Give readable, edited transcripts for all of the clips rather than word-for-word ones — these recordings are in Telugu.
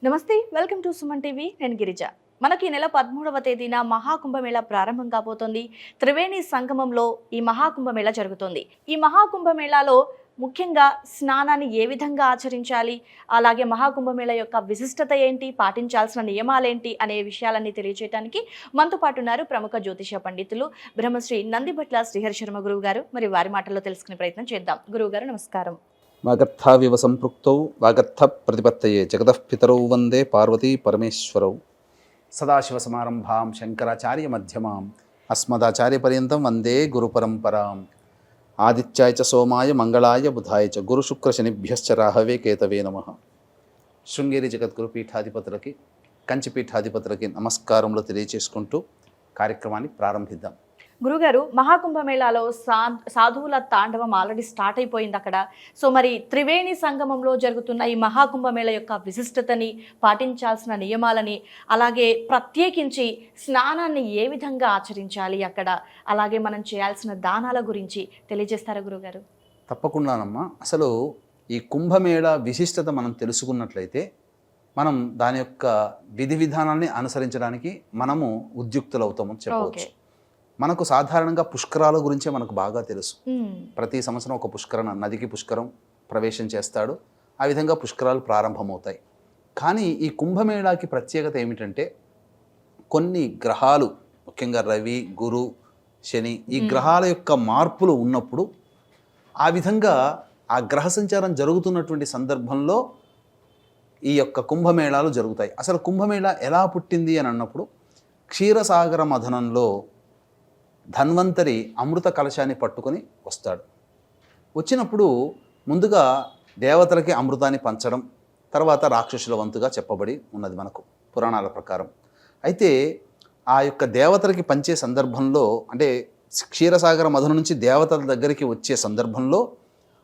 నమస్తే, వెల్కమ్ టు సుమన్ టీవీ. నేను గిరిజ. మనకి ఈ నెల 13వ తేదీన మహాకుంభమేళా ప్రారంభం కాబోతోంది. త్రివేణి సంగమంలో ఈ మహాకుంభమేళా జరుగుతోంది. ఈ మహాకుంభమేళాలో ముఖ్యంగా స్నానాన్ని ఏ విధంగా ఆచరించాలి, అలాగే మహాకుంభమేళా యొక్క విశిష్టత ఏంటి, పాటించాల్సిన నియమాలేంటి అనే విషయాలన్నీ తెలియజేయడానికి మనతో పాటు ఉన్నారు ప్రముఖ జ్యోతిష పండితులు బ్రహ్మశ్రీ నందిభట్ల శ్రీహరి శర్మ గురువు గారు. మరి వారి మాటల్లో తెలుసుకునే ప్రయత్నం చేద్దాం. గురువు గారు నమస్కారం. వాగర్థావివ సంపృక్తౌ వాగర్థ ప్రతిపత్తయే జగతః పితరౌ వందే పార్వతీ పరమేశ్వరౌ సదాశివసమారంభాం శంకరాచార్య మధ్యమాం అస్మదాచార్యపర్యంతం వందే గురుపరంపరాం. ఆదిత్యాయ చ సోమాయ మంగళాయ బుధాయ చ గురుశుక్రశనిభ్యశ్చ రాహవే కేతవే నమః. శృంగేరి జగద్గురు పీఠాధిపతులకి, కంచి పీఠాధిపతులకి నమస్కారములు తెలియచేసుకుంటూ కార్యక్రమాన్ని ప్రారంభిద్దాం. గురుగారు, మహాకుంభమేళాలో సాధువుల తాండవం ఆల్రెడీ స్టార్ట్ అయిపోయింది అక్కడ. సో మరి త్రివేణి సంగమంలో జరుగుతున్న ఈ మహాకుంభమేళ యొక్క విశిష్టతని, పాటించాల్సిన నియమాలని, అలాగే ప్రత్యేకించి స్నానాన్ని ఏ విధంగా ఆచరించాలి అక్కడ, అలాగే మనం చేయాల్సిన దానాల గురించి తెలియజేస్తారా గురుగారు? తప్పకుండానమ్మా. అసలు ఈ కుంభమేళ విశిష్టత మనం తెలుసుకున్నట్లయితే మనం దాని యొక్క విధి విధానాన్ని అనుసరించడానికి మనము ఉద్యుక్తులవుతామని చెప్పవచ్చు. మనకు సాధారణంగా పుష్కరాల గురించే మనకు బాగా తెలుసు. ప్రతి సంవత్సరం ఒక నదికి పుష్కరం ప్రవేశం చేస్తాడు. ఆ విధంగా పుష్కరాలు ప్రారంభమవుతాయి. కానీ ఈ కుంభమేళాకి ప్రత్యేకత ఏమిటంటే, కొన్ని గ్రహాలు, ముఖ్యంగా రవి, గురు, శని, ఈ గ్రహాల యొక్క మార్పులు ఉన్నప్పుడు ఆ విధంగా ఆ గ్రహ సంచారం జరుగుతున్నటువంటి సందర్భంలో ఈ యొక్క కుంభమేళాలు జరుగుతాయి. అసలు కుంభమేళా ఎలా పుట్టింది అని అన్నప్పుడు, క్షీరసాగర మథనంలో ధన్వంతరి అమృత కలశాన్ని పట్టుకొని వస్తాడు. వచ్చినప్పుడు ముందుగా దేవతలకి అమృతాన్ని పంచడం, తర్వాత రాక్షసుల వంతుగా చెప్పబడి ఉన్నది మనకు పురాణాల ప్రకారం. అయితే ఆ యొక్క దేవతలకి పంచే సందర్భంలో, అంటే క్షీరసాగర మధున నుంచి దేవతల దగ్గరికి వచ్చే సందర్భంలో,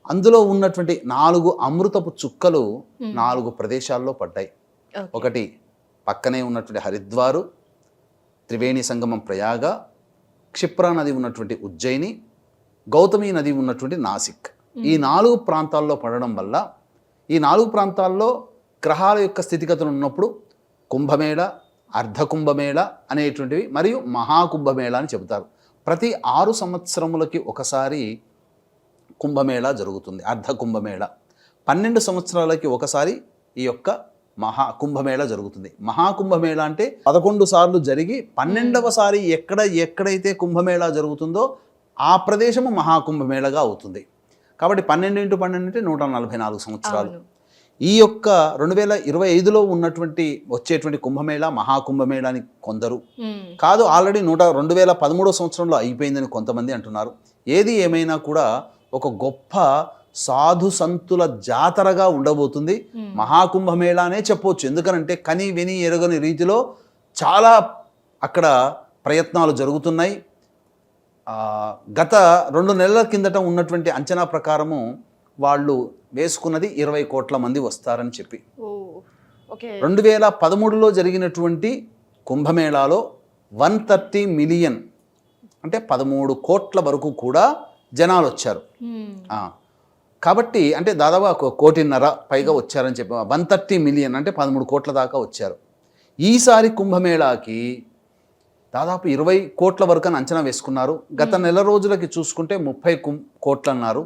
అందులో ఉన్నటువంటి 4 అమృతపు చుక్కలు 4 ప్రదేశాల్లో పడ్డాయి. ఒకటి పక్కనే ఉన్నటువంటి హరిద్వారు, త్రివేణి సంగమం ప్రయాగ, క్షిప్రా నది ఉన్నటువంటి ఉజ్జయిని, గౌతమి నది ఉన్నటువంటి నాసిక్. ఈ 4 ప్రాంతాల్లో పడడం వల్ల ఈ 4 ప్రాంతాల్లో గ్రహాల యొక్క స్థితిగతులు ఉన్నప్పుడు కుంభమేళ, అర్ధకుంభమేళ అనేటువంటివి మరియు మహాకుంభమేళ అని చెబుతారు. ప్రతి 6 సంవత్సరములకి ఒకసారి కుంభమేళ జరుగుతుంది, అర్ధకుంభమేళ. 12 సంవత్సరాలకి ఒకసారి ఈ యొక్క మహాకుంభమేళ జరుగుతుంది. మహాకుంభమేళ అంటే 11 సార్లు జరిగి 12వ సారి ఎక్కడైతే కుంభమేళ జరుగుతుందో ఆ ప్రదేశము మహాకుంభమేళగా అవుతుంది. కాబట్టి 12 × 12 అంటే 144 సంవత్సరాలు. ఈ యొక్క 2025లో ఉన్నటువంటి వచ్చేటువంటి కుంభమేళ మహాకుంభమేళ అని కొందరు, కాదు ఆల్రెడీ 2013 సంవత్సరంలో అయిపోయిందని కొంతమంది అంటున్నారు. ఏది ఏమైనా కూడా ఒక గొప్ప సాధు సంతుల జాతరగా ఉండబోతుంది. మహాకుంభమేళానే చెప్పవచ్చు. ఎందుకనంటే కని విని ఎరగని రీతిలో చాలా అక్కడ ప్రయత్నాలు జరుగుతున్నాయి. గత 2 నెలల కిందట ఉన్నటువంటి అంచనా ప్రకారము వాళ్ళు వేసుకున్నది 20 కోట్ల మంది వస్తారని చెప్పి. 2013లో జరిగినటువంటి కుంభమేళాలో 130 మిలియన్ అంటే 13 కోట్ల వరకు కూడా జనాలు వచ్చారు. కాబట్టి అంటే దాదాపు 1.5 కోటి పైగా వచ్చారని చెప్పి 130 మిలియన్ అంటే 13 కోట్ల దాకా వచ్చారు. ఈసారి కుంభమేళాకి దాదాపు 20 కోట్ల వరకు అని అంచనా వేసుకున్నారు. గత నెల రోజులకి చూసుకుంటే 30 కోట్లు అన్నారు.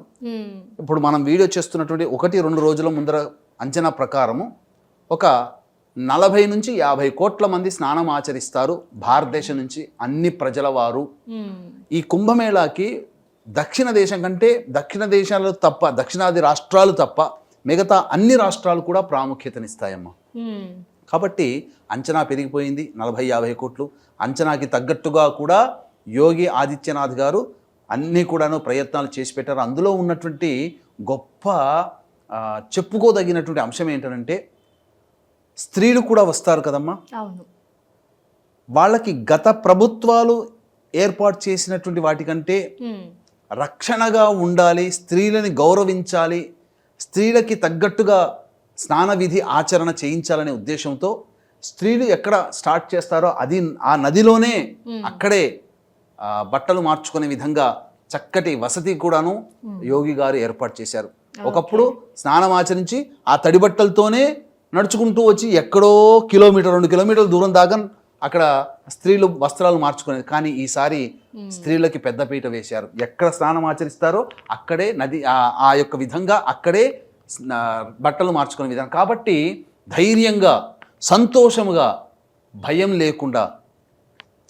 ఇప్పుడు మనం వీడియో చేస్తున్నటువంటి 1-2 రోజుల ముందర అంచనా ప్రకారము ఒక 40 నుంచి 50 కోట్ల మంది స్నానం ఆచరిస్తారు భారతదేశం నుంచి అన్ని ప్రజల వారు. ఈ కుంభమేళాకి దక్షిణ దేశం కంటే దక్షిణ దేశాలు తప్ప, దక్షిణాది రాష్ట్రాలు తప్ప మిగతా అన్ని రాష్ట్రాలు కూడా ప్రాముఖ్యతనిస్తాయమ్మా. కాబట్టి అంచనా పెరిగిపోయింది. 40-50 కోట్లు అంచనాకి తగ్గట్టుగా కూడా యోగి ఆదిత్యనాథ్ గారు అన్నీ కూడాను ప్రయత్నాలు చేసి పెట్టారు. అందులో ఉన్నటువంటి గొప్ప చెప్పుకోదగినటువంటి అంశం ఏంటంటే, స్త్రీలు కూడా వస్తారు కదమ్మా. వాళ్ళకి గత ప్రభుత్వాలు ఏర్పాటు చేసినటువంటి వాటికంటే రక్షణగా ఉండాలి, స్త్రీలని గౌరవించాలి, స్త్రీలకి తగ్గట్టుగా స్నాన విధి ఆచరణ చేయించాలనే ఉద్దేశంతో స్త్రీలు ఎక్కడ స్టార్ట్ చేస్తారో అది ఆ నదిలోనే అక్కడే బట్టలు మార్చుకునే విధంగా చక్కటి వసతి కూడాను యోగి గారు ఏర్పాటు చేశారు. ఒకప్పుడు స్నానం ఆచరించి ఆ తడి బట్టలతోనే నడుచుకుంటూ వచ్చి ఎక్కడో కిలోమీటర్ 2 కిలోమీటర్ల దూరం దాకా అక్కడ స్త్రీలు వస్త్రాలు మార్చుకునేది. కానీ ఈసారి స్త్రీలకి పెద్దపీట వేశారు. ఎక్కడ స్నానం ఆచరిస్తారో అక్కడే నది ఆ యొక్క విధంగా అక్కడే బట్టలు మార్చుకునే విధానం. కాబట్టి ధైర్యంగా సంతోషముగా భయం లేకుండా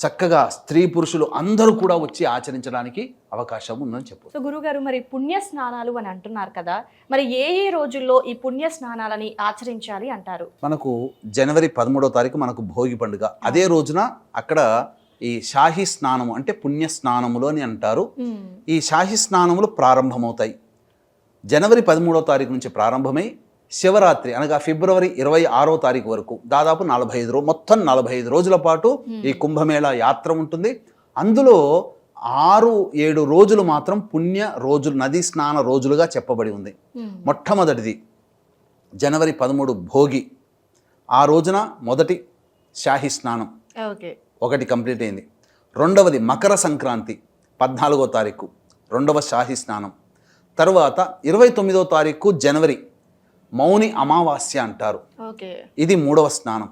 చక్కగా స్త్రీ పురుషులు అందరూ కూడా వచ్చి ఆచరించడానికి అవకాశం ఉందని చెప్పు. సో గురుగారు, మరి పుణ్య స్నానాలు అని అంటున్నారు కదా, మరి ఏ ఏ రోజుల్లో ఈ పుణ్య స్నానాలని ఆచరించాలి అంటారు? మనకు జనవరి 13వ తారీఖు మనకు భోగి పండుగ. అదే రోజున అక్కడ ఈ షాహీ స్నానము అంటే పుణ్య స్నానములు అని అంటారు. ఈ షాహీ స్నానములు ప్రారంభమవుతాయి జనవరి 13వ తారీఖు నుంచి ప్రారంభమై శివరాత్రి అనగా ఫిబ్రవరి 26వ తారీఖు వరకు దాదాపు 45 రోజులు, మొత్తం 45 రోజుల పాటు ఈ కుంభమేళా యాత్ర ఉంటుంది. అందులో 6-7 రోజులు మాత్రం పుణ్య రోజులు, నదీ స్నాన రోజులుగా చెప్పబడి ఉంది. మొట్టమొదటిది జనవరి 13 భోగి. ఆ రోజున మొదటి షాహీ స్నానం ఒకటి కంప్లీట్ అయింది. రెండవది మకర సంక్రాంతి 14వ తారీఖు రెండవ షాహీ స్నానం. తర్వాత 29వ తారీఖు జనవరి మౌని అమావాస్య అంటారు, ఇది 3వ స్నానం.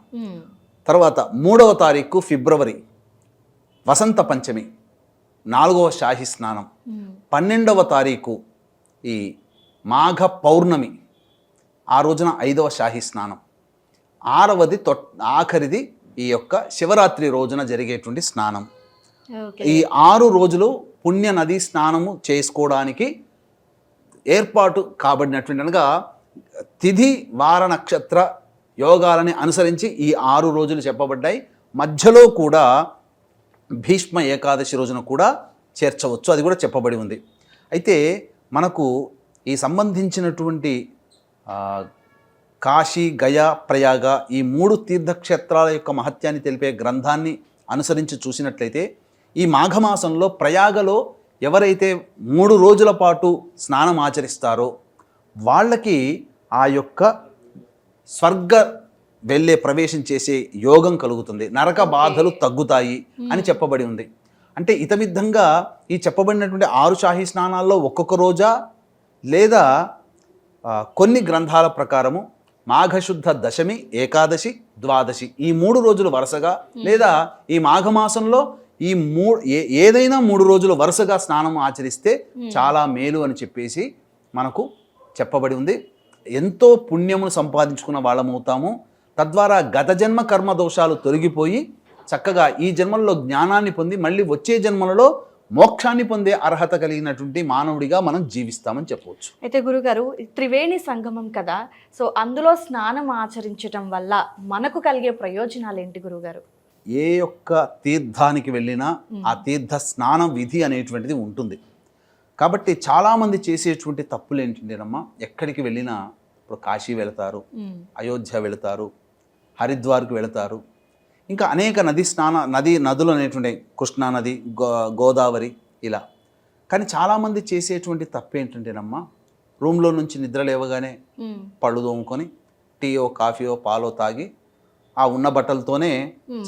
తర్వాత 3వ తారీఖు ఫిబ్రవరి వసంత పంచమి 4వ షాహీ స్నానం. 12వ తారీఖు ఈ మాఘ పౌర్ణమి, ఆ రోజున 5వ షాహీ స్నానం. 6వది ఆఖరిది ఈ యొక్క శివరాత్రి రోజున జరిగేటువంటి స్నానం. ఈ 6 రోజులు పుణ్య నదీ స్నానము చేసుకోవడానికి ఏర్పాటు కాబడినటువంటి అనగా తిథి వార నక్షత్ర యోగాలని అనుసరించి ఈ 6 రోజులు చెప్పబడ్డాయి. మధ్యలో కూడా భీష్మ ఏకాదశి రోజున కూడా చేర్చవచ్చు, అది కూడా చెప్పబడి ఉంది. అయితే మనకు ఈ సంబంధించినటువంటి కాశీ, గయా, ప్రయాగ ఈ 3 తీర్థక్షేత్రాల యొక్క మహత్యాన్ని తెలిపే గ్రంథాన్ని అనుసరించి చూసినట్లయితే ఈ మాఘమాసంలో ప్రయాగలో ఎవరైతే 3 రోజుల పాటు స్నానం ఆచరిస్తారో వాళ్ళకి ఆ యొక్క స్వర్గ వెళ్ళే ప్రవేశం చేసే యోగం కలుగుతుంది, నరక బాధలు తగ్గుతాయి అని చెప్పబడి ఉంది. అంటే ఇతమిద్ధంగా ఈ చెప్పబడినటువంటి 6 షాహీ స్నానాల్లో ఒక్కొక్క రోజా లేదా కొన్ని గ్రంథాల ప్రకారము మాఘశుద్ధ దశమి, ఏకాదశి, ద్వాదశి ఈ 3 రోజులు వరుసగా లేదా ఈ మాఘమాసంలో ఈ ఏదైనా 3 రోజులు వరుసగా స్నానం ఆచరిస్తే చాలా మేలు అని చెప్పేసి మనకు చెప్పబడి ఉంది. ఎంతో పుణ్యమును సంపాదించుకున్న వాళ్ళమవుతాము. తద్వారా గత జన్మ కర్మ దోషాలు తొలగిపోయి చక్కగా ఈ జన్మల్లో జ్ఞానాన్ని పొంది మళ్ళీ వచ్చే జన్మలలో మోక్షాన్ని పొందే అర్హత కలిగినటువంటి మానవుడిగా మనం జీవిస్తామని చెప్పవచ్చు. అయితే గురుగారు, త్రివేణి సంగమం కదా, సో అందులో స్నానం ఆచరించటం వల్ల మనకు కలిగే ప్రయోజనాలు ఏంటి గురుగారు? ఏ యొక్క తీర్థానికి వెళ్ళినా ఆ తీర్థ స్నాన విధి అనేటువంటిది ఉంటుంది. కాబట్టి చాలామంది చేసేటువంటి తప్పులు ఏంటంటేనమ్మా, ఎక్కడికి వెళ్ళినా ఇప్పుడు కాశీ వెళతారు, అయోధ్య వెళతారు, హరిద్వార్కు వెళతారు, ఇంకా అనేక నదులు అనేటువంటి కృష్ణా నది, గోదావరి ఇలా. కానీ చాలామంది చేసేటువంటి తప్పు ఏంటంటేనమ్మా, రూమ్లో నుంచి నిద్ర లేవగానే పళ్ళు తోముకొని టీయో కాఫీయో పాలో తాగి ఆ ఉన్న బట్టలతోనే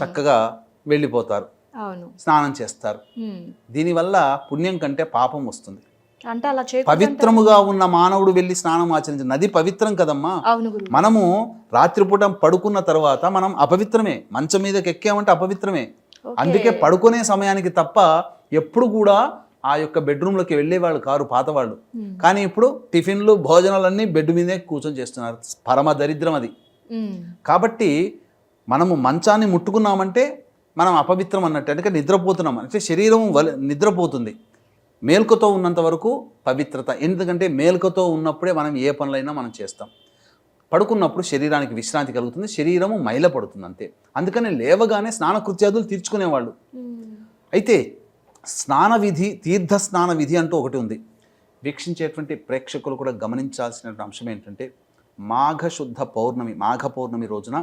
చక్కగా వెళ్ళిపోతారు, స్నానం చేస్తారు. దీనివల్ల పుణ్యం కంటే పాపం వస్తుంది. పవిత్రముగా ఉన్న మానవుడు వెళ్ళి స్నానం ఆచరించే నది పవిత్రం కదమ్మా. మనము రాత్రిపూట పడుకున్న తర్వాత మనం అపవిత్రమే, మంచం మీదకి ఎక్కామంటే అపవిత్రమే. అందుకే పడుకునే సమయానికి తప్ప ఎప్పుడు కూడా ఆ యొక్క బెడ్రూమ్లోకి వెళ్ళేవాళ్ళు కారు పాతవాళ్ళు. కానీ ఇప్పుడు టిఫిన్లు భోజనాలన్నీ బెడ్ మీదే కూర్చొని చేస్తున్నారు, పరమ దరిద్రం అది. కాబట్టి మనము మంచాన్ని ముట్టుకున్నామంటే మనం అపవిత్రం అన్నట్టు, అంటే నిద్రపోతున్నాం అంటే శరీరం నిద్రపోతుంది. మేల్కతో ఉన్నంత వరకు పవిత్రత, ఎందుకంటే మేల్కతో ఉన్నప్పుడే మనం ఏ పనులైనా మనం చేస్తాం. పడుకున్నప్పుడు శరీరానికి విశ్రాంతి కలుగుతుంది, శరీరము మైలపడుతుంది అంతే. అందుకని లేవగానే స్నానకృత్యాదులు తీర్చుకునేవాళ్ళు. అయితే స్నాన విధి, తీర్థ స్నాన విధి అంటూ ఒకటి ఉంది. వీక్షించేటువంటి ప్రేక్షకులు కూడా గమనించాల్సిన అంశం ఏంటంటే, మాఘ పౌర్ణమి రోజున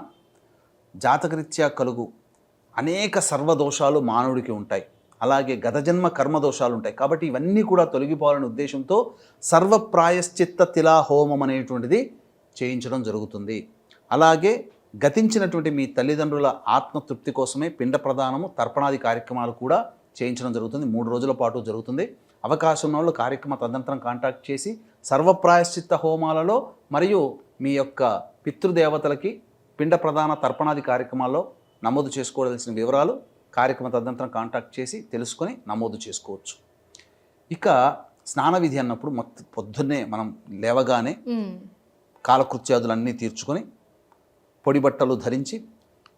జాతకరీత్యా కలుగు అనేక సర్వదోషాలు మానవుడికి ఉంటాయి. అలాగే గతజన్మ కర్మదోషాలు ఉంటాయి. కాబట్టి ఇవన్నీ కూడా తొలగిపోవాలనే ఉద్దేశంతో సర్వప్రాయశ్చిత్త తిలా హోమం అనేటువంటిది చేయించడం జరుగుతుంది. అలాగే గతించినటువంటి మీ తల్లిదండ్రుల ఆత్మతృప్తి కోసమే పిండ ప్రదానము, తర్పణాది కార్యక్రమాలు కూడా చేయించడం జరుగుతుంది. 3 రోజుల పాటు జరుగుతుంది. అవకాశం ఉన్న వాళ్ళు కార్యక్రమ తదనంతరం కాంటాక్ట్ చేసి సర్వప్రాయశ్చిత్త హోమాలలో మరియు మీ యొక్క పితృదేవతలకి పిండ ప్రదాన తర్పణాది కార్యక్రమాల్లో నమోదు చేసుకోవాల్సిన వివరాలు కార్యక్రమ తదనంతరం కాంటాక్ట్ చేసి తెలుసుకొని నమోదు చేసుకోవచ్చు. ఇక స్నాన విధి అన్నప్పుడు పొద్దున్నే మనం లేవగానే కాలకృత్యాదులన్నీ తీర్చుకొని పొడి బట్టలు ధరించి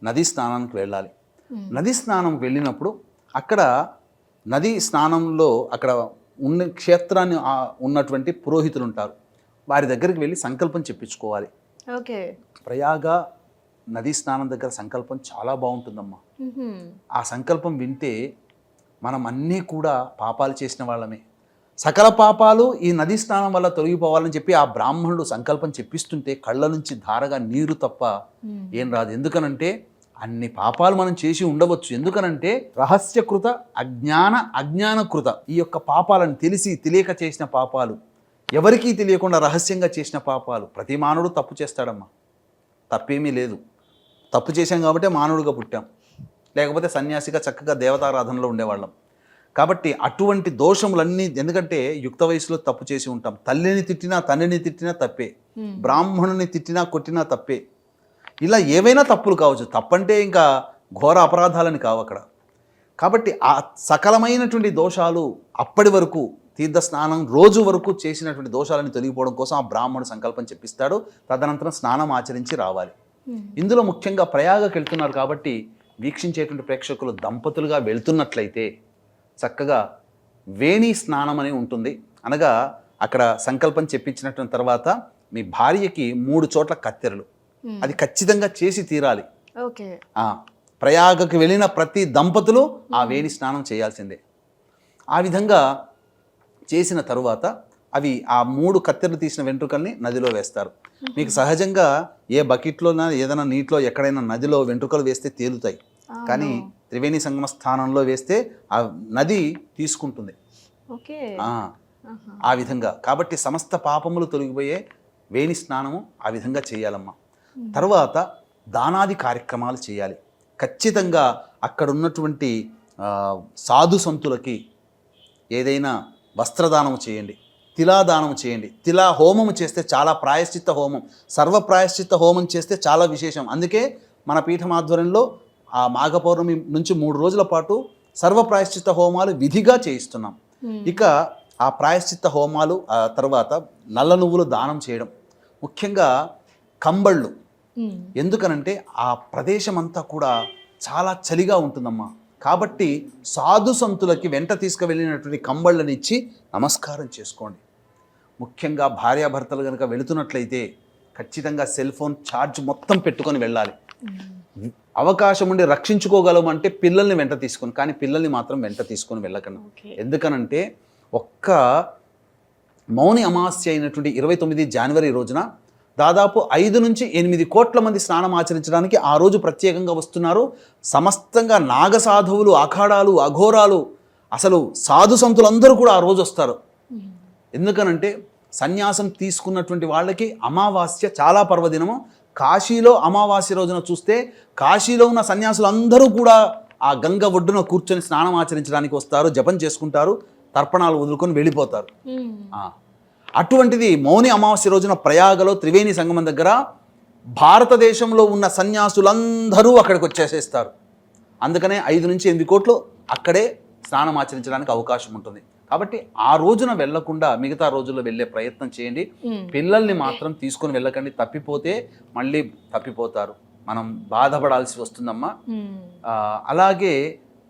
నదీ స్నానానికి వెళ్ళాలి. నదీ స్నానం వెళ్ళినప్పుడు అక్కడ నదీ స్నానంలో అక్కడ ఉన్న క్షేత్రాన్ని ఉన్నటువంటి పురోహితులు ఉంటారు, వారి దగ్గరికి వెళ్ళి సంకల్పం చెప్పించుకోవాలి. ఓకే. ప్రయాగ నదీ స్నానం దగ్గర సంకల్పం చాలా బాగుంటుందమ్మా. ఆ సంకల్పం వింటే మనం అన్నీ కూడా పాపాలు చేసిన వాళ్ళమే, సకల పాపాలు ఈ నదీ స్నానం వల్ల తొలగిపోవాలని చెప్పి ఆ బ్రాహ్మణుడు సంకల్పం చెప్పిస్తుంటే కళ్ళ నుంచి ధారగా నీరు తప్ప ఏం రాదు. ఎందుకనంటే అన్ని పాపాలు మనం చేసి ఉండవచ్చు. ఎందుకనంటే రహస్యకృత అజ్ఞానకృత ఈ యొక్క పాపాలను తెలిసి తెలియక చేసిన పాపాలు, ఎవరికీ తెలియకుండా రహస్యంగా చేసిన పాపాలు. ప్రతి మానవుడు తప్పు చేస్తాడమ్మా, తప్పేమీ లేదు. తప్పు చేశాం కాబట్టి మానవుడిగా పుట్టాం, లేకపోతే సన్యాసిగా చక్కగా దేవతారాధనలో ఉండేవాళ్ళం. కాబట్టి అటువంటి దోషములన్నీ, ఎందుకంటే యుక్త వయసులో తప్పు చేసి ఉంటాం. తల్లిని తిట్టినా తండ్రిని తిట్టినా తప్పే, బ్రాహ్మణుని తిట్టినా కొట్టినా తప్పే. ఇలా ఏవైనా తప్పులు కావచ్చు. తప్పంటే ఇంకా ఘోర అపరాధాలని కావు అక్కడ. కాబట్టి ఆ సకలమైనటువంటి దోషాలు అప్పటి వరకు తీర్థ స్నానం రోజు వరకు చేసినటువంటి దోషాలను తొలగిపోవడం కోసం ఆ బ్రాహ్మణుడు సంకల్పం చెప్పిస్తాడు. తదనంతరం స్నానం ఆచరించి రావాలి. ఇందులో ముఖ్యంగా ప్రయాగకి వెళ్తున్నారు కాబట్టి వీక్షించేటువంటి ప్రేక్షకులు దంపతులుగా వెళ్తున్నట్లయితే చక్కగా వేణి స్నానం అని ఉంటుంది. అనగా అక్కడ సంకల్పం చెప్పించినటువంటి తర్వాత మీ భార్యకి 3 చోట్ల కత్తెరలు, అది ఖచ్చితంగా చేసి తీరాలి. ఓకే. ప్రయాగకి వెళ్ళిన ప్రతి దంపతులు ఆ వేణి స్నానం చేయాల్సిందే. ఆ విధంగా చేసిన తరువాత అవి ఆ 3 కత్తెరలు తీసిన వెంట్రుకల్ని నదిలో వేస్తారు. మీకు సహజంగా ఏ బకెట్లోనా ఏదైనా నీటిలో ఎక్కడైనా నదిలో వెంట్రుకలు వేస్తే తేలుతాయి, కానీ త్రివేణి సంగమ స్థానంలో వేస్తే ఆ నది తీసుకుంటుంది. ఆ విధంగా కాబట్టి సమస్త పాపములు తొలగిపోయే వేణి స్నానము ఆ విధంగా చేయాలమ్మా. తర్వాత దానాది కార్యక్రమాలు చేయాలి. ఖచ్చితంగా అక్కడ ఉన్నటువంటి సాధు సంతులకి ఏదైనా వస్త్రదానము చేయండి, తిలాదానం చేయండి. తిలా హోమము చేస్తే చాలా ప్రాయశ్చిత్త హోమం, సర్వ ప్రాయశ్చిత్త హోమం చేస్తే చాలా విశేషం. అందుకే మన పీఠం ఆధ్వర్యంలో ఆ మాఘ పౌర్ణమి నుంచి 3 రోజుల పాటు సర్వ ప్రాయశ్చిత్త హోమాలు విధిగా చేయిస్తున్నాం. ఇక ఆ ప్రాయశ్చిత్త హోమాలు ఆ తర్వాత నల్ల నువ్వులు దానం చేయడం, ముఖ్యంగా కంబళ్ళు. ఎందుకనంటే ఆ ప్రదేశం అంతా కూడా చాలా చలిగా ఉంటుందమ్మా. కాబట్టి సాధు సంతులకి వెంట తీసుకువెళ్ళినటువంటి కంబళ్ళని ఇచ్చి నమస్కారం చేసుకోండి. ముఖ్యంగా భార్యాభర్తలు కనుక వెళుతున్నట్లయితే ఖచ్చితంగా సెల్ ఫోన్ ఛార్జ్ మొత్తం పెట్టుకొని వెళ్ళాలి. అవకాశం ఉండి రక్షించుకోగలమంటే పిల్లల్ని వెంట తీసుకొని, కానీ పిల్లల్ని మాత్రం వెంట తీసుకొని వెళ్ళకండి. ఎందుకనంటే ఒక్క మౌని అమావాస్య అయినటువంటి 29 జనవరి రోజున దాదాపు 5 నుంచి 8 కోట్ల మంది స్నానం ఆచరించడానికి ఆ రోజు ప్రత్యేకంగా వస్తున్నారు. సమస్తంగా నాగసాధువులు, అఖాడాలు, అఘోరాలు, అసలు సాధు సంతులందరూ కూడా ఆ రోజు వస్తారు. ఎందుకనంటే సన్యాసం తీసుకున్నటువంటి వాళ్ళకి అమావాస్య చాలా పర్వదినము. కాశీలో అమావాస్య రోజున చూస్తే కాశీలో ఉన్న సన్యాసులు అందరూ కూడా ఆ గంగ ఒడ్డున కూర్చొని స్నానం ఆచరించడానికి వస్తారు, జపం చేసుకుంటారు, తర్పణాలు వదులుకొని వెళ్ళిపోతారు. అటువంటిది మౌని అమావాస్య రోజున ప్రయాగలో త్రివేణి సంగమం దగ్గర భారతదేశంలో ఉన్న సన్యాసులందరూ అక్కడికి వచ్చేసేస్తారు. అందుకనే 5 నుంచి 8 కోట్లు అక్కడే స్నానం ఆచరించడానికి అవకాశం ఉంటుంది. కాబట్టి ఆ రోజున వెళ్లకుండా మిగతా రోజుల్లో వెళ్ళే ప్రయత్నం చేయండి. పిల్లల్ని మాత్రం తీసుకొని వెళ్ళకండి. తప్పిపోతే మళ్ళీ తప్పిపోతారు, మనం బాధపడాల్సి వస్తుందమ్మా. అలాగే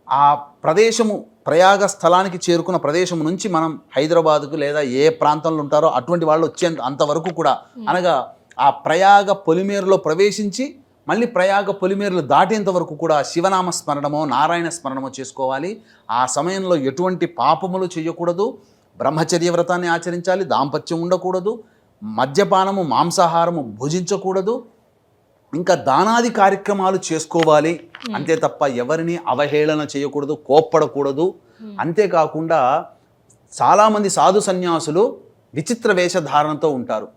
ఆ ప్రదేశము ప్రయాగ స్థలానికి చేరుకున్న ప్రదేశం నుంచి మనం హైదరాబాద్కు లేదా ఏ ప్రాంతంలో ఉంటారో అటువంటి వాళ్ళు వచ్చేంత అంతవరకు కూడా, అనగా ఆ ప్రయాగ పొలిమేరులో ప్రవేశించి మళ్ళీ ప్రయాగ పొలిమేరులు దాటేంత వరకు కూడా శివనామ స్మరణమో నారాయణ స్మరణమో చేసుకోవాలి. ఆ సమయంలో ఎటువంటి పాపములు చేయకూడదు, బ్రహ్మచర్య వ్రతాన్ని ఆచరించాలి, దాంపత్యం ఉండకూడదు, మద్యపానము మాంసాహారము భుజించకూడదు, ఇంకా దానాది కార్యక్రమాలు చేసుకోవాలి. అంతే తప్ప ఎవరిని అవహేళన చేయకూడదు, కోప్పడకూడదు. అంతేకాకుండా చాలామంది సాధు సన్యాసులు విచిత్ర వేషధారణతో ఉంటారు.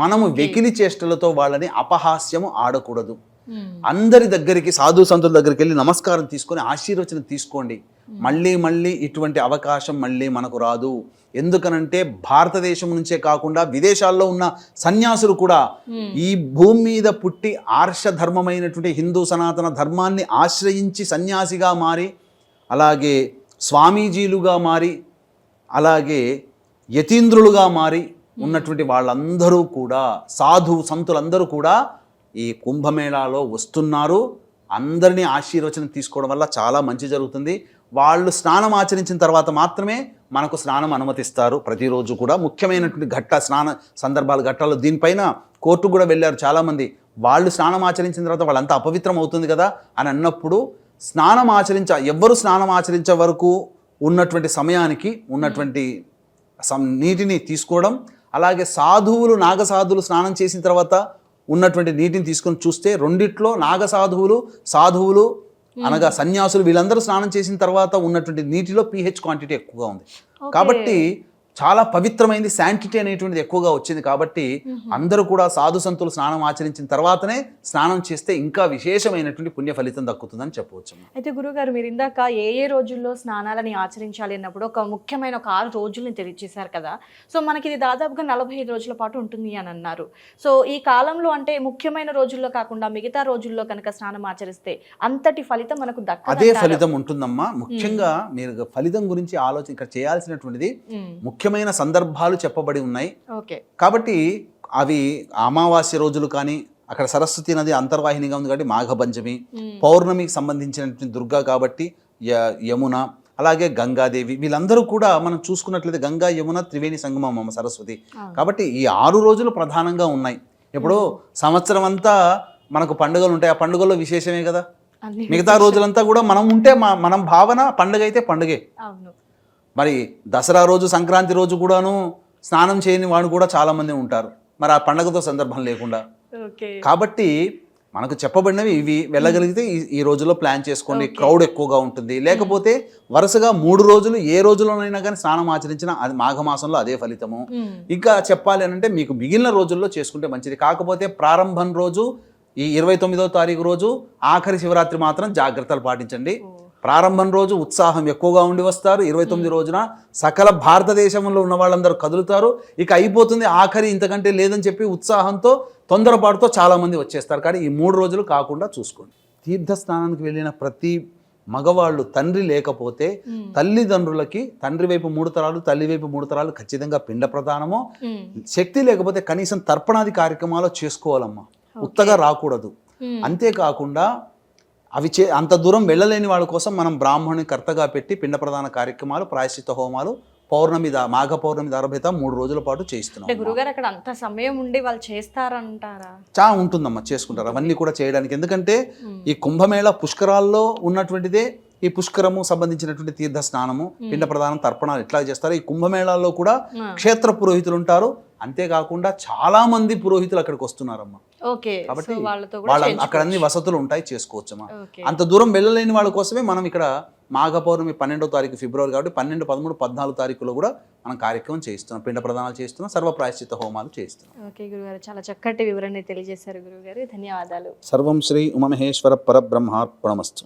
మనము వెకిలి చేష్టలతో వాళ్ళని అపహాస్యము ఆడకూడదు. అందరి దగ్గరికి సాధు సంతుల దగ్గరికి వెళ్ళి నమస్కారం తీసుకొని ఆశీర్వచనం తీసుకోండి. మళ్ళీ మళ్ళీ ఇటువంటి అవకాశం మళ్ళీ మనకు రాదు. ఎందుకనంటే భారతదేశం నుంచే కాకుండా విదేశాల్లో ఉన్న సన్యాసులు కూడా ఈ భూమి మీద పుట్టి ఆర్ష ధర్మమైనటువంటి హిందూ సనాతన ధర్మాన్ని ఆశ్రయించి సన్యాసిగా మారి, అలాగే స్వామీజీలుగా మారి, అలాగే యతీంద్రులుగా మారి ఉన్నటువంటి వాళ్ళందరూ కూడా, సాధు సంతులందరూ కూడా ఈ కుంభమేళాలో వస్తున్నారు. అందరినీ ఆశీర్వచనం తీసుకోవడం వల్ల చాలా మంచి జరుగుతుంది. వాళ్ళు స్నానం ఆచరించిన తర్వాత మాత్రమే మనకు స్నానం అనుమతిస్తారు. ప్రతిరోజు కూడా ముఖ్యమైనటువంటి స్నాన సందర్భాలు ఘట్టాలు దీనిపైన కోర్టు కూడా వెళ్ళారు చాలామంది. వాళ్ళు స్నానం ఆచరించిన తర్వాత వాళ్ళంతా అపవిత్రం అవుతుంది కదా అని అన్నప్పుడు ఎవ్వరు స్నానం ఆచరించే వరకు ఉన్నటువంటి సమయానికి ఉన్నటువంటి నీటిని తీసుకోవడం, అలాగే నాగసాధువులు స్నానం చేసిన తర్వాత ఉన్నటువంటి నీటిని తీసుకొని చూస్తే రెండిట్లో సాధువులు అనగా సన్యాసులు వీళ్ళందరూ స్నానం చేసిన తర్వాత ఉన్నటువంటి నీటిలో pH క్వాంటిటీ ఎక్కువగా ఉంది. కాబట్టి చాలా పవిత్రమైంది, శాంటిటీ అనేటువంటిది ఎక్కువగా వచ్చింది. కాబట్టి అందరూ కూడా సాధు సంతులు స్నానం ఆచరించిన తర్వాతనే స్నానం చేస్తే ఇంకా విశేషమైనటువంటి పుణ్య ఫలితం దక్కుతుందని చెప్పవచ్చు. అయితే గురుగారు, మీరు ఇందాక ఏ రోజుల్లో స్నానాలని ఆచరించాలి అన్నప్పుడు ఒక ముఖ్యమైన 6 రోజుల్ని తెలియజేశారు కదా. సో మనకి ఇది దాదాపుగా 45 రోజుల పాటు ఉంటుంది అని అన్నారు. సో ఈ కాలంలో అంటే ముఖ్యమైన రోజుల్లో కాకుండా మిగతా రోజుల్లో కనుక స్నానం ఆచరిస్తే అంతటి ఫలితం మనకు అదే ఫలితం ఉంటుందమ్మా. ముఖ్యంగా మీరు ఫలితం గురించి ఇక్కడ చేయాల్సినటువంటిది ముఖ్యమైన సందర్భాలు చెప్పబడి ఉన్నాయి. కాబట్టి అవి అమావాస్య రోజులు కానీ, అక్కడ సరస్వతి నది అంతర్వాహినిగా ఉంది కాబట్టి మాఘపంచమి, పౌర్ణమికి సంబంధించినటువంటి దుర్గా కాబట్టి యమున, అలాగే గంగాదేవి, వీళ్ళందరూ కూడా మనం చూసుకున్నట్లయితే గంగా యమున త్రివేణి సంగమం అమ్మ సరస్వతి. కాబట్టి ఈ 6 రోజులు ప్రధానంగా ఉన్నాయి. ఇప్పుడు సంవత్సరం అంతా మనకు పండుగలు ఉంటాయి, ఆ పండుగల్లో విశేషమే కదా. మిగతా రోజులంతా కూడా మనం ఉంటే మనం భావన పండుగ అయితే పండుగే. మరి దసరా రోజు, సంక్రాంతి రోజు కూడాను స్నానం చేయని వాడు కూడా చాలా మంది ఉంటారు, మరి ఆ పండగతో సందర్భం లేకుండా. కాబట్టి మనకు చెప్పబడినవి ఇవి. వెళ్ళగలిగితే ఈ రోజుల్లో ప్లాన్ చేసుకోండి. క్రౌడ్ ఎక్కువగా ఉంటుంది. లేకపోతే వరుసగా 3 రోజులు ఏ రోజులోనైనా కానీ స్నానం ఆచరించినా అది మాఘమాసంలో అదే ఫలితము. ఇంకా చెప్పాలి అంటే మీకు మిగిలిన రోజుల్లో చేసుకుంటే మంచిది. కాకపోతే ప్రారంభం రోజు ఈ 29వ తారీఖు రోజు ఆఖరి శివరాత్రి మాత్రం జాగ్రత్తలు పాటించండి. ప్రారంభం రోజు ఉత్సాహం ఎక్కువగా ఉండి వస్తారు. 29 రోజున సకల భారతదేశంలో ఉన్న వాళ్ళందరూ కదులుతారు. ఇక అయిపోతుంది ఆఖరి, ఇంతకంటే లేదని చెప్పి ఉత్సాహంతో తొందరపాటుతో చాలామంది వచ్చేస్తారు. కానీ ఈ 3 రోజులు కాకుండా చూసుకోండి. తీర్థస్నానానికి వెళ్ళిన ప్రతి మగవాళ్ళు తండ్రి లేకపోతే తల్లిదండ్రులకి తండ్రి వైపు 3 తరాలు, తల్లి వైపు 3 తరాలు ఖచ్చితంగా పిండ ప్రదానమో, శక్తి లేకపోతే కనీసం తర్పణాది కార్యక్రమాలు చేసుకోవాలమ్మా. ఉత్తగా రాకూడదు. అంతేకాకుండా అంత దూరం వెళ్ళలేని వాళ్ళ కోసం మనం బ్రాహ్మణుని కర్తగా పెట్టి పిండ ప్రదాన కార్యక్రమాలు, ప్రాయశ్చిత్త హోమాలు మాఘ పౌర్ణమి దారభేత 3 రోజుల పాటు చేయిస్తున్నాం. గురుగారు, అక్కడ అంత సమయం ఉండి వాళ్ళు చేస్తారంటారా? చాలా ఉంటుందమ్మా, చేసుకుంటారు అవన్నీ కూడా చేయడానికి. ఎందుకంటే ఈ కుంభమేళ పుష్కరాల్లో ఉన్నటువంటిదే ఈ పుష్కరము సంబంధించినటువంటి తీర్థ స్నానము, పిండ ప్రదానం, తర్పణాలు ఇట్లా చేస్తారు. ఈ కుంభమేళాల్లో కూడా క్షేత్ర పురోహితులు ఉంటారు. అంతేకాకుండా చాలా మంది పురోహితులు అక్కడికి వస్తున్నారమ్మా. కాబట్టి అక్కడ అన్ని వసతులు ఉంటాయి, చేసుకోవచ్చమ్మా. అంత దూరం వెళ్ళలేని వాళ్ళ కోసమే మనం ఇక్కడ మాఘ పౌర్ణమి 12వ తారీఖు ఫిబ్రవరి కాబట్టి 12, 13, 14 తారీఖులో కూడా మనం కార్యక్రమం చేయిస్తున్నాం. పిండ ప్రదానాలు చేస్తున్నాం, సర్వ ప్రాయశ్చిత్త హోమాలు చేయిస్తున్నాం. ఓకే గురుగారు, చాలా చక్కటి వివరణ తెలియజేశారు గురుగారు. ధన్యవాదాలు. సర్వం శ్రీ ఉమామహేశ్వర పరబ్రహ్మార్పణమస్తు.